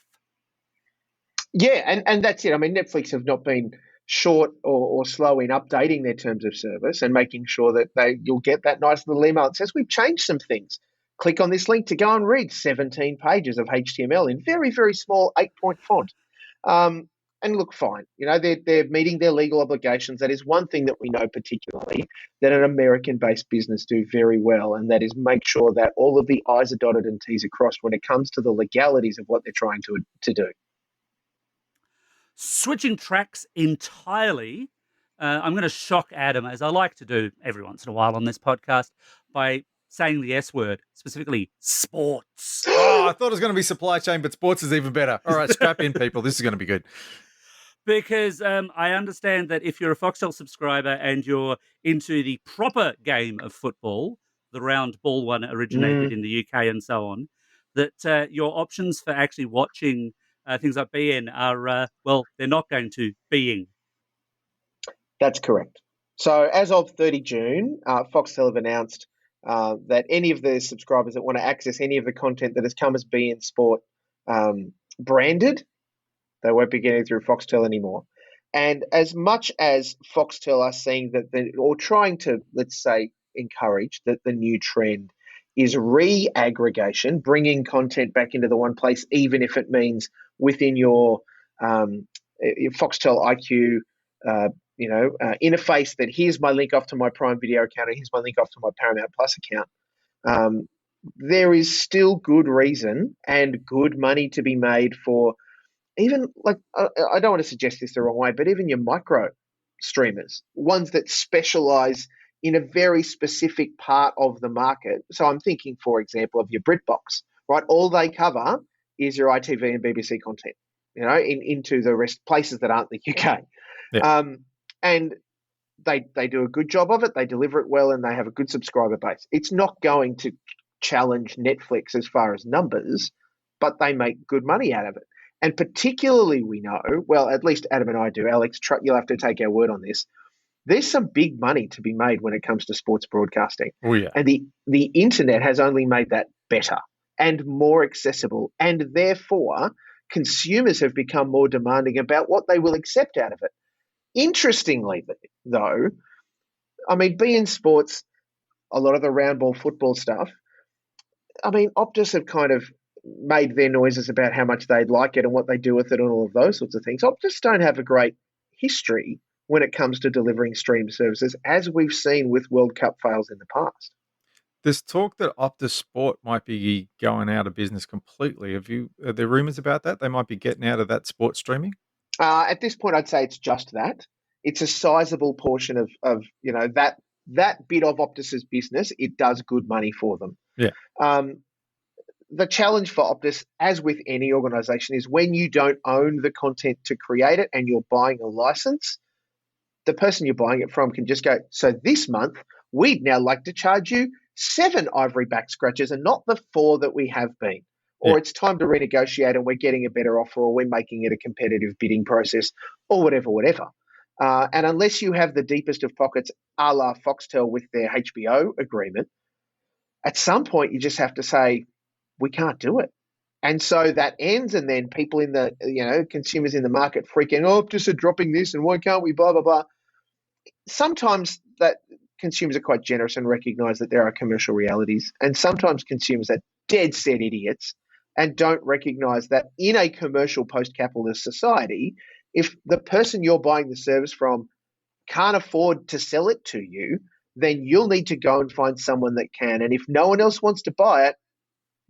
Yeah, and that's it. I mean, Netflix have not been short or slow in updating their terms of service and making sure that you'll get that nice little email that says, we've changed some things. Click on this link to go and read 17 pages of HTML in very, very small 8-point font. And look, fine. They're meeting their legal obligations. That is one thing that we know particularly that an American-based business do very well, and that is make sure that all of the I's are dotted and T's are crossed when it comes to the legalities of what they're trying to do. Switching tracks entirely, I'm going to shock Adam, as I like to do every once in a while on this podcast, by saying the S word, specifically sports. Oh, I thought it was going to be supply chain, but sports is even better. All right, strap in, people. This is going to be good. Because I understand that if you're a Foxtel subscriber and you're into the proper game of football, the round ball one originated in the UK and so on, that your options for actually watching things like BN are, they're not going to being. That's correct. So as of 30 June, Foxtel have announced that any of the subscribers that want to access any of the content that has come as BN Sport branded, they won't be getting through Foxtel anymore. And as much as Foxtel are seeing that, or trying to, let's say, encourage that the new trend is re-aggregation, bringing content back into the one place, even if it means within your Foxtel IQ, interface that here's my link off to my Prime Video account and here's my link off to my Paramount Plus account. There is still good reason and good money to be made for even, like, I don't want to suggest this the wrong way, but even your micro streamers, ones that specialize in a very specific part of the market. So I'm thinking, for example, of your BritBox, right? All they cover is your ITV and BBC content, into the rest places that aren't the UK. Yeah. And they do a good job of it. They deliver it well, and they have a good subscriber base. It's not going to challenge Netflix as far as numbers, but they make good money out of it. And particularly we know, well, at least Adam and I do, Alex, you'll have to take our word on this. There's some big money to be made when it comes to sports broadcasting. Oh, yeah. And the internet has only made that better and more accessible. And therefore, consumers have become more demanding about what they will accept out of it. Interestingly, though, I mean, beIN Sports, a lot of the round ball football stuff, I mean, Optus have kind of made their noises about how much they'd like it and what they do with it and all of those sorts of things. Optus don't have a great history when it comes to delivering stream services, as we've seen with World Cup fails in the past. There's talk that Optus Sport might be going out of business completely. Are there rumours about that? They might be getting out of that sports streaming? At this point, I'd say it's just that. It's a sizable portion of that bit of Optus's business. It does good money for them. Yeah. The challenge for Optus, as with any organisation, is when you don't own the content to create it and you're buying a license, the person you're buying it from can just go, so this month, we'd now like to charge you 7 ivory back scratches and not the 4 that we have been. Or it's time to renegotiate and we're getting a better offer, or we're making it a competitive bidding process, or whatever. And unless you have the deepest of pockets, a la Foxtel with their HBO agreement, at some point you just have to say, we can't do it. And so that ends, and then people in the, consumers in the market freaking, Optus are dropping this and why can't we, blah, blah, blah. Sometimes that consumers are quite generous and recognize that there are commercial realities. And sometimes consumers are dead set idiots and don't recognize that in a commercial post-capitalist society, if the person you're buying the service from can't afford to sell it to you, then you'll need to go and find someone that can. And if no one else wants to buy it,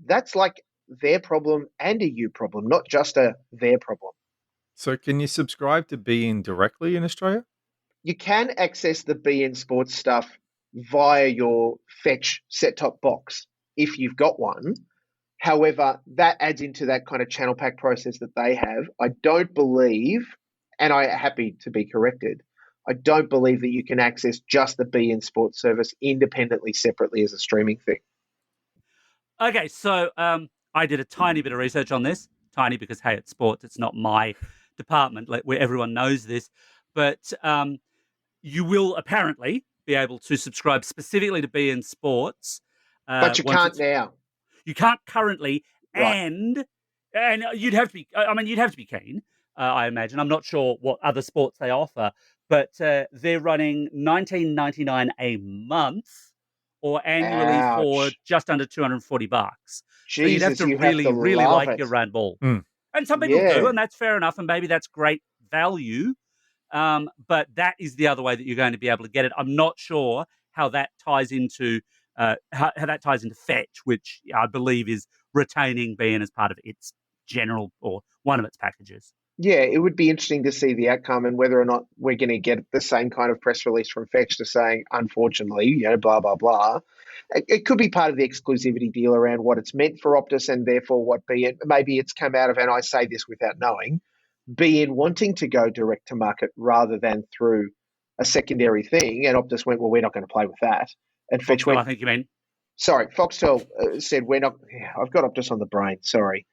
that's like their problem and a you problem, not just a their problem. So can you subscribe to BN directly in Australia? You can access the BN Sports stuff via your Fetch set-top box if you've got one. However, that adds into that kind of channel pack process that they have. I don't believe, and I'm happy to be corrected, I don't believe that you can access just the BN Sports service independently, separately as a streaming thing. Okay, so I did a tiny bit of research on this. Tiny because, hey, it's sports. It's not my department where everyone knows this. But you will apparently be able to subscribe specifically to BN Sports. But you can't now. You can't currently, right. and you'd have to be. I mean, you'd have to be keen. I imagine. I'm not sure what other sports they offer, but they're running $19.99 a month, or annually for just under $240. Jesus, So you'd have to really like your round ball. And some people do, Yeah. and that's fair enough, and maybe that's great value. But that is the other way that you're going to be able to get it. I'm not sure how that ties into how that ties into Fetch, which I believe is retaining BN as part of its general or one of its packages. Yeah, it would be interesting to see the outcome and whether or not we're going to get the same kind of press release from Fetch to saying, unfortunately, blah, blah, blah. It could be part of the exclusivity deal around what it's meant for Optus and therefore what BN, maybe it's come out of, and I say this without knowing, BN wanting to go direct to market rather than through a secondary thing. And Optus went, well, we're not going to play with that. And Fetch Foxtel, I went, think you mean. sorry, Foxtel said, we're not, I've got Optus on the brain, sorry.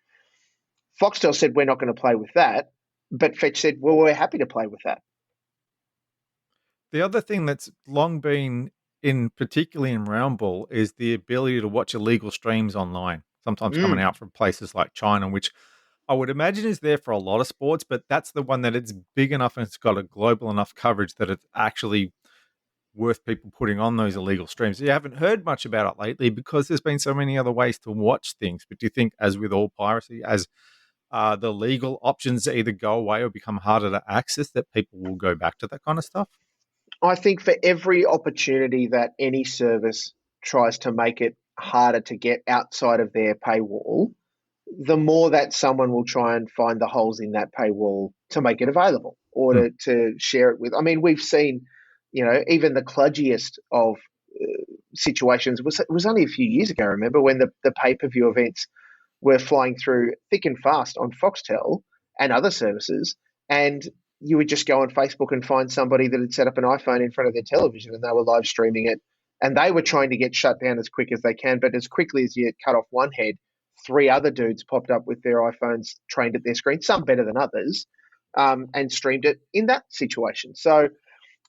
Foxtel said, we're not going to play with that. But Fetch said, well, we're happy to play with that. The other thing that's long been particularly in round ball, is the ability to watch illegal streams online, sometimes coming out from places like China, which I would imagine is there for a lot of sports, but that's the one that it's big enough and it's got a global enough coverage that it's actually worth people putting on those illegal streams. You haven't heard much about it lately because there's been so many other ways to watch things. But do you think, as with all piracy, as the legal options either go away or become harder to access, that people will go back to that kind of stuff? I think for every opportunity that any service tries to make it harder to get outside of their paywall, the more that someone will try and find the holes in that paywall to make it available or to share it with. I mean, we've seen, even the kludgiest of situations was only a few years ago, remember, when the pay-per-view events were flying through thick and fast on Foxtel and other services, and you would just go on Facebook and find somebody that had set up an iPhone in front of their television and they were live streaming it, and they were trying to get shut down as quick as they can, but as quickly as you cut off one head, three other dudes popped up with their iPhones trained at their screen, some better than others, and streamed it in that situation. So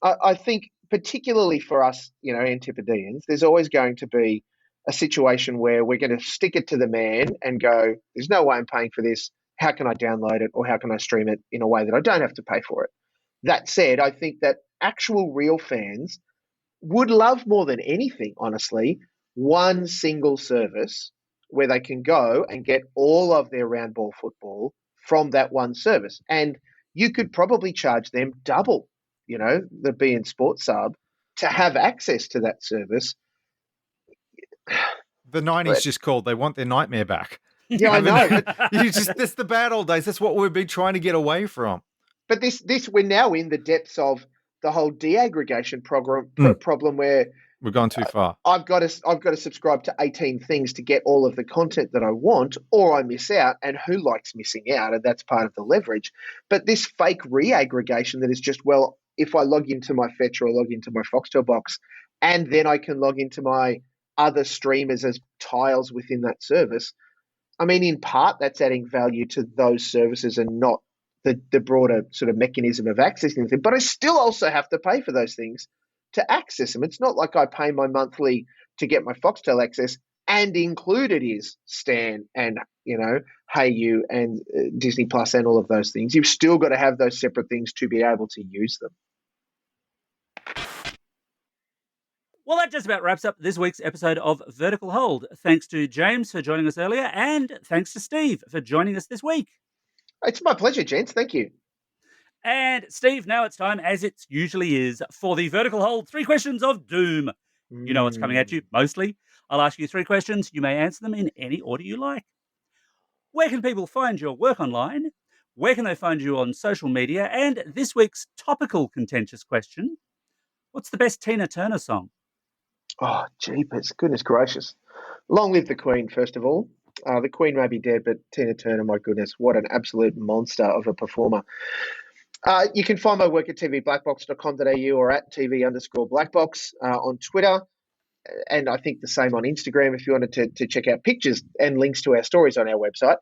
I think particularly for us, Antipodeans, there's always going to be a situation where we're going to stick it to the man and go, there's no way I'm paying for this. How can I download it or how can I stream it in a way that I don't have to pay for it? That said, I think that actual real fans would love more than anything, honestly, one single service where they can go and get all of their round ball football from that one service. And you could probably charge them double, the BN Sports sub to have access to that service. The 90s just called. They want their nightmare back. Yeah, I know. That's the bad old days. That's what we've been trying to get away from. But this we're now in the depths of the whole deaggregation problem where we've gone too far. I've got to subscribe to 18 things to get all of the content that I want, or I miss out. And who likes missing out? And that's part of the leverage. But this fake reaggregation that is just, well, if I log into my Fetch or log into my Foxtel box, and then I can log into my other streamers as tiles within that service. I mean, in part, that's adding value to those services and not the broader sort of mechanism of accessing them. But I still also have to pay for those things to access them. It's not like I pay my monthly to get my Foxtel access, and included is Stan and, Hey You and Disney Plus and all of those things. You've still got to have those separate things to be able to use them. Well, that just about wraps up this week's episode of Vertical Hold. Thanks to James for joining us earlier, and thanks to Steve for joining us this week. It's my pleasure, gents. Thank you. And Steve, now it's time, as it usually is, for the Vertical Hold 3 questions of doom. You know what's coming at you, mostly. I'll ask you 3 questions. You may answer them in any order you like. Where can people find your work online? Where can they find you on social media? And this week's topical contentious question, what's the best Tina Turner song? Oh, jeepers. Goodness gracious. Long live the Queen, first of all. The Queen may be dead, but Tina Turner, my goodness, what an absolute monster of a performer. You can find my work at tvblackbox.com.au or at TV_blackbox on Twitter. And I think the same on Instagram if you wanted to check out pictures and links to our stories on our website.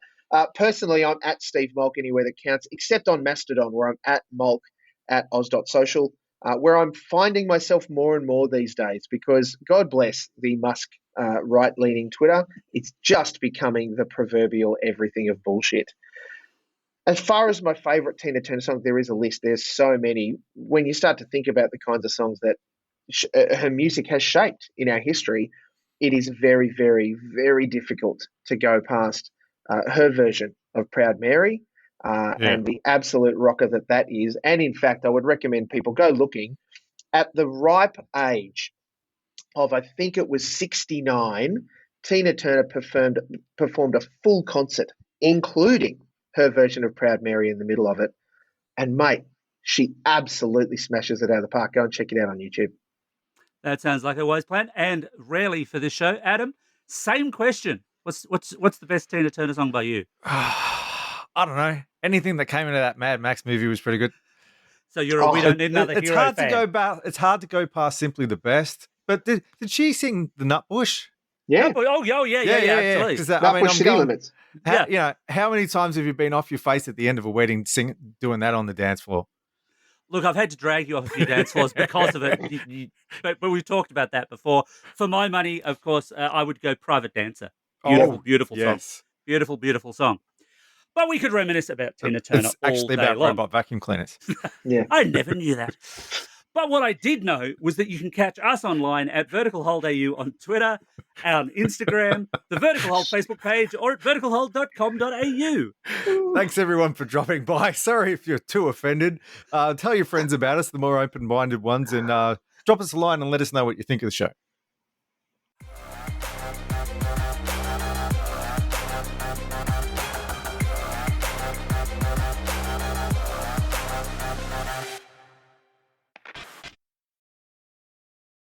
Personally, I'm at Steve Malk anywhere that counts, except on Mastodon, where I'm at Malk at Oz.social. Where I'm finding myself more and more these days, because God bless the Musk right-leaning Twitter, it's just becoming the proverbial everything of bullshit. As far as my favourite Tina Turner song, there is a list. There's so many. When you start to think about the kinds of songs that her music has shaped in our history, it is very, very, very difficult to go past her version of Proud Mary and the absolute rocker that is. And in fact, I would recommend people go looking at the ripe age of, I think it was 69, Tina Turner performed a full concert, including her version of Proud Mary in the middle of it. And mate, she absolutely smashes it out of the park. Go and check it out on YouTube. That sounds like a wise plan. And rarely for this show, Adam, same question. What's the best Tina Turner song by you? I don't know. Anything that came into that Mad Max movie was pretty good. So we don't need another it's hero hard fan. It's hard to go past Simply the Best. But did she sing the Nutbush? Yeah. Oh, yeah, absolutely. Nutbush City Limits. How many times have you been off your face at the end of a wedding doing that on the dance floor? Look, I've had to drag you off a few dance floors because of it, but we've talked about that before. For my money, of course, I would go Private Dancer. Beautiful song. Beautiful song. But we could reminisce about Tina Turner It's actually all day about long. robot vacuum cleaners. Yeah. I never knew that. But what I did know was that you can catch us online at Vertical Hold AU on Twitter, on Instagram, the Vertical Hold Facebook page, or at verticalhold.com.au. Thanks, everyone, for dropping by. Sorry if you're too offended. Tell your friends about us, the more open-minded ones, and drop us a line and let us know what you think of the show.